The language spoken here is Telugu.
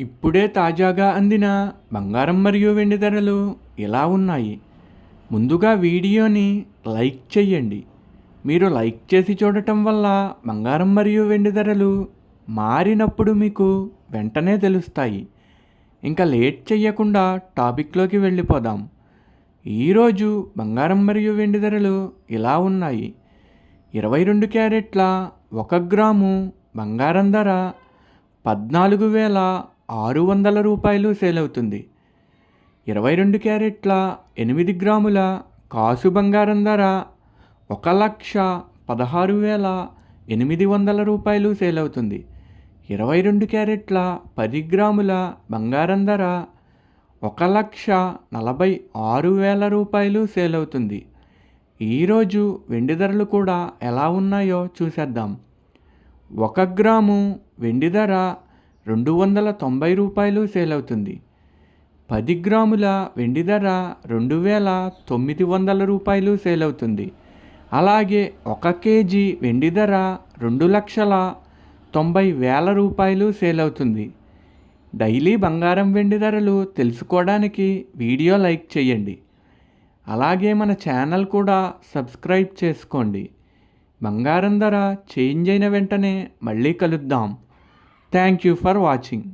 ఇప్పుడే తాజాగా అందిన బంగారం మరియు వెండి ధరలు ఎలా ఉన్నాయి? ముందుగా వీడియోని లైక్ చేయండి. మీరు లైక్ చేసి చూడటం వల్ల బంగారం మరియు వెండి ధరలు మారినప్పుడు మీకు వెంటనే తెలుస్తాయి. ఇంకా లేట్ చేయకుండా టాపిక్లోకి వెళ్ళిపోదాం. ఈరోజు బంగారం మరియు వెండి ధరలు ఇలా ఉన్నాయి. 22 క్యారెట్ల 1 గ్రాము బంగారం ధర 14,600 రూపాయలు సేల్ అవుతుంది. 22 క్యారెట్ల 8 గ్రాముల కాసు బంగారం ధర 1,16,800 రూపాయలు సేల్ అవుతుంది. 22 క్యారెట్ల 10 గ్రాముల బంగారం ధర 1,46,000 రూపాయలు సేల్ అవుతుంది. ఈరోజు వెండి ధరలు కూడా ఎలా ఉన్నాయో చూసేద్దాం. 1 గ్రాము వెండి ధర 290 రూపాయలు సేల్ అవుతుంది. 10 గ్రాముల వెండి ధర 2,900 రూపాయలు సేల్ అవుతుంది. అలాగే 1 కేజీ వెండి ధర 2,90,000 రూపాయలు సేల్ అవుతుంది. డైలీ బంగారం వెండి ధరలు తెలుసుకోవడానికి వీడియో లైక్ చేయండి. అలాగే మన ఛానల్ కూడా సబ్స్క్రైబ్ చేసుకోండి. బంగారం ధర చేంజ్ అయిన వెంటనే మళ్ళీ కలుద్దాం. Thank you for watching.